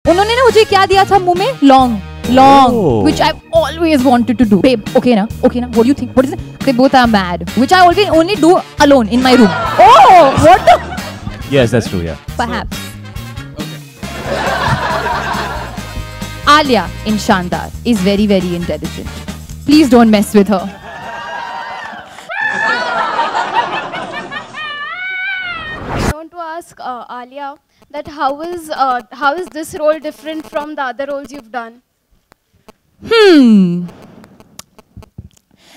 उन्होंने ना मुझे क्या दिया था मुंह में? Long, which I've always wanted to do. Babe, okay na? What do you think? What is it? They both are mad, which I always only do alone in my room. Oh, what the? Yes, that's true, yeah. Perhaps. Alia in Shandar is very, very intelligent. Please don't mess with her. I want to ask Alia that how is this role different from the other roles you've done?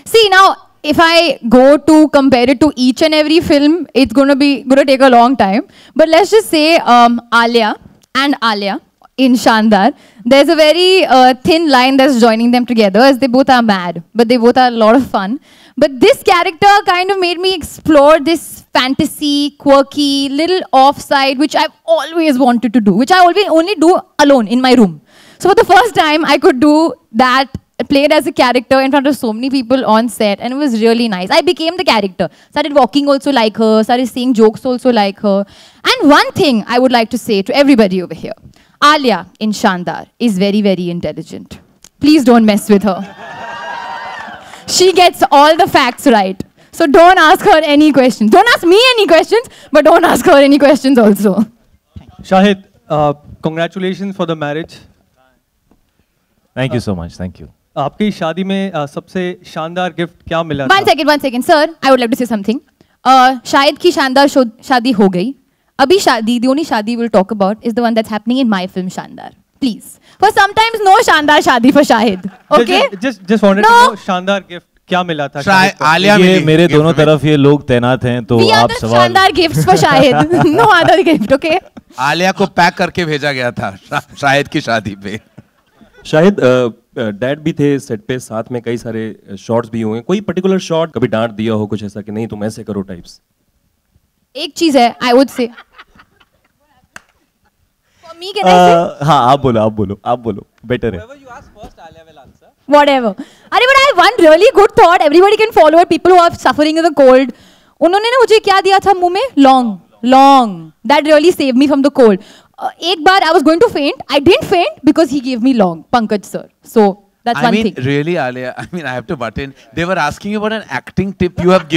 See, now if I go to compare it to each and every film, it's gonna take a long time. But let's just say Alia and Alia in Shandar, there's a very thin line that's joining them together, as they both are mad, but they both are a lot of fun. But this character kind of made me explore this fantasy, quirky, little offside, which I've always wanted to do, which I always only do alone in my room. So for the first time, I could do that, played as a character in front of so many people on set, and it was really nice. I became the character. Started walking also like her, started saying jokes also like her. And one thing I would like to say to everybody over here, Alia in Shandar is very, very intelligent. Please don't mess with her. She gets all the facts right. So don't ask her any questions. Don't ask me any questions, but don't ask her any questions also. Shahid, congratulations for the marriage. Thank you so much. Thank you. आपकी शादी में सबसे शानदार gift क्या मिला? One second, sir. I would like to say something. Shahid की शानदार शादी हो गई. अभी शादी, the only शादी we'll talk about is the one that's happening in my film Shandar. Please. For sometimes no शानदार शादी for Shahid. Okay? Just wanted to know शानदार गिफ्ट क्या मिला था? आलिया ये मेरे दोनों तरफ ये लोग तैनात हैं, तो आप सवाल. शानदार gifts for Shahid. No other gift, okay? Alia को पैक करके भेजा गया था शाहिद की शादी पे. शाहिद डैड भी थे सेट पे, साथ में कई सारे शॉट्स भी हुए. कोई पर्टिकुलर शॉट कभी डांट दिया हो कुछ ऐसा कि नहीं तुम ऐसे करो टाइप्स? एक चीज है, I would say. For me, can I say? हाँ, आप बोलो. Better है. Whoever you ask first, Alia will answer. Whatever. अरे but I have one really good thought. Everybody can follow it. People who are suffering with the cold. उन्होंने ना मुझे क्या दिया था मुंह में? Long. That really saved me from the cold. एक बार I was going to faint. I didn't faint because he gave me long. Pankaj sir. So that's one thing. Really, Alia, I have to butt in. They were asking you about an acting tip. You have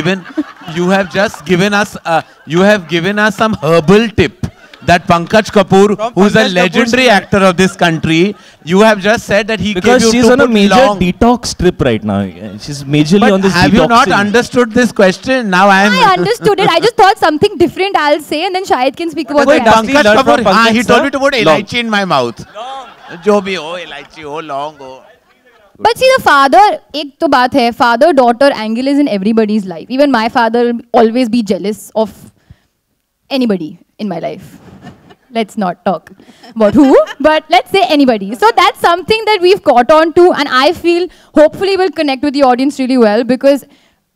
just given us some herbal tip. That Pankaj Kapoor, who is a legendary actor of this country, you have just said that he gave you because she's on a major detox trip right now. She's majorly on this detox. Have you not understood this question? Now I understood it. I just thought something different I'll say, and then Shahid can speak about that. Pankaj Kapoor, he told me to put elaichi in my mouth. Jo bhi ho, elaichi ho, long ho. But see, the father, एक तो बात है, father-daughter angle is in everybody's life. Even my father will always be jealous of anybody in my life. Let's not talk about who, but let's say anybody. So that's something that we've caught on to, and I feel hopefully will connect with the audience really well, because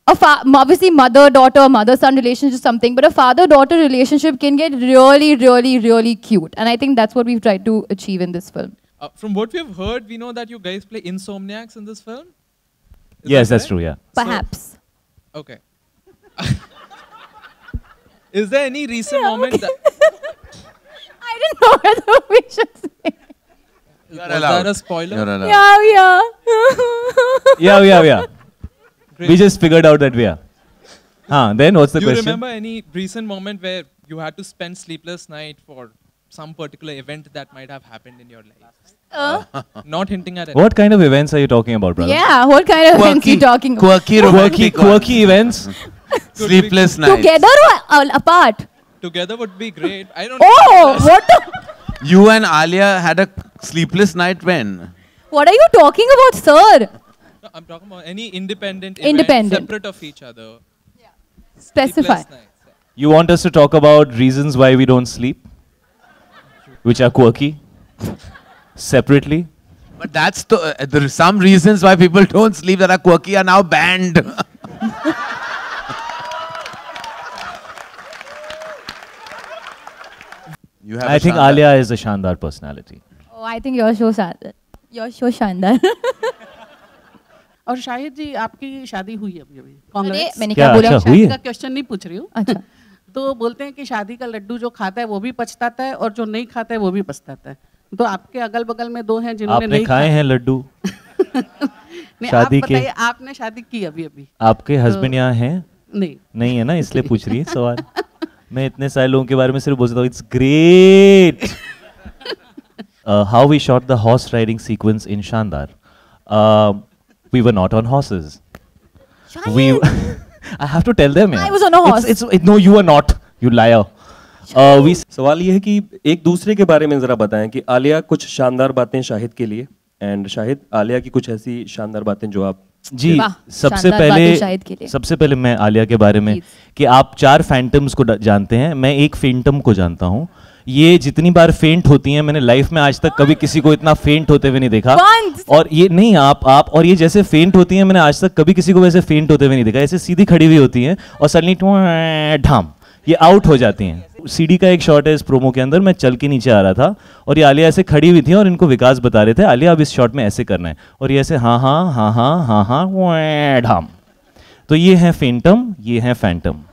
obviously mother-daughter, mother-son relationship is something, but a father-daughter relationship can get really, really, really cute. And I think that's what we've tried to achieve in this film. From what we've heard, we know that you guys play insomniacs in this film. Yes, that's true, yeah. Perhaps. So, okay. Is there any recent moment that... I didn't know whether we should say. Was that a spoiler? Yeah. We just figured out that we are. Then what's the question? Do you remember any recent moment where you had to spend sleepless night for some particular event that might have happened in your life? Not hinting at it. What kind of events are you talking about, brother? Yeah, what kind of events are you talking about? Quirky events? Sleepless nights. Together or apart? Together would be great. I don't know. Oh, what the? You and Alia had a sleepless night when? What are you talking about, sir? No, I'm talking about any independent event, separate of each other. Yeah. Specify. You want us to talk about reasons why we don't sleep? Which are quirky? Separately? But that's there are some reasons why people don't sleep that are quirky are now banned. I think Alia is a Shandar personality. Oh, I think you're so Shandar. You're so Shandar. और शाहिद जी आपकी शादी हुई है अभी? कांग्रेस। मैंने क्या बोला? शादी का क्वेश्चन नहीं पूछ रही हूँ। अच्छा। तो बोलते हैं कि शादी का लड्डू जो खाता है वो भी पछताता है और जो नहीं खाता है वो भी पछताता है। तो आपके अगल बगल में 2 हैं जिन्होंने आपने नहीं खाए हैं लड्डू नहीं, शादी आप के? बताइए, आपने शादी की अभी? आपके हस्बैंड यहाँ हैं? नहीं है ना, इसलिए पूछ रही है सवाल। मैं इतने सारे लोगों के बारे में सिर्फ बोलता हूँ it's great. How we shot the horse riding sequence in Shaandaar. We were not on horses. We I have to tell them. I was on a horse. No, you were not. You liar. सवाल ये है कि एक दूसरे के बारे में जरा बताएं कि आलिया कुछ शानदार बातें शाहिद के लिए एंड शाहिद आलिया की कुछ ऐसी शानदार बातें जो आप जी सबसे पहले मैं आलिया के बारे में कि आप 4 फैंटम्स को जानते हैं, मैं एक फैंटम को जानता हूँ। ये जितनी बार फेंट होती हैं मैंने लाइफ में आज तक कभी किसी को इतना फेंट होते हुए नहीं देखा। और ये नहीं आप और ये जैसे फेंट होती हैं मैंने आज तक कभी किसी को वैसे फेंट होते हुए नहीं देखा। ऐसे सीधी खड़ी हुई होती हैं और सडनली ढाम ये आउट हो जाती हैं। सीडी का एक शॉट है इस प्रोमो के अंदर, मैं चल के नीचे आ रहा था और ये आलिया ऐसे खड़ी हुई थी और इनको विकास बता रहे थे आलिया अब इस शॉट में ऐसे करना है और ये ऐसे हाँ हाँ हाँ हाँ हाँ हाँ ढाम। तो ये है फेंटम, ये है Phantom.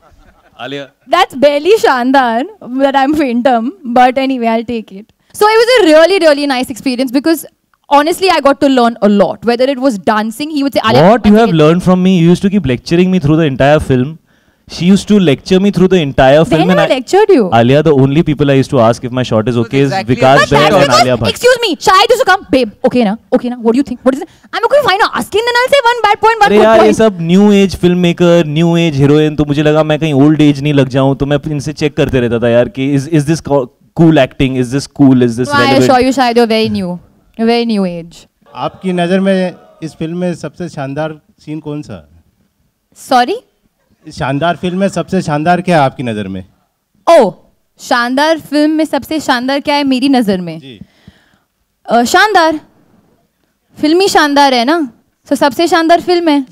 Alia. That's barely Shandar that I'm Phantom, but anyway, I'll take it. So it was a really, really nice experience because honestly, I got to learn a lot. Whether it was dancing, he would say, "What you have learned from me? You used to keep lecturing me through the entire film. She used to lecture me through the entire film." When I lectured you? Alia, the only people I used to ask if my shot is okay is Vikas Baid and Alia Bhatt. Excuse me, Shahid used to come, babe. Okay na? Okay na? What do you think? What is it? I'm okay, fine. Asking, then I'll say one bad point, one अरे good यार ये point. सब new age film maker, new age heroine, तो मुझे लगा मैं कहीं old age नहीं लग जाऊं, तो मैं इनसे चेक करते रहता था यार कि is this cool acting, is this cool, is this relevant. I assure you, Shahid, you're very new. You're very new age. आपकी नज़र में इस फिल्म में सबसे शानदार सीन कौन सा? Sorry? इस शानदार फिल्म में सबसे शानदार क्या है आपकी नज़र में? ओह, शानदार फिल्म में सबसे शानदार क्या है मेरी नज़र में? जी। शानदार फिल्म ही शानदार है ना, तो सबसे शानदार फिल्म है।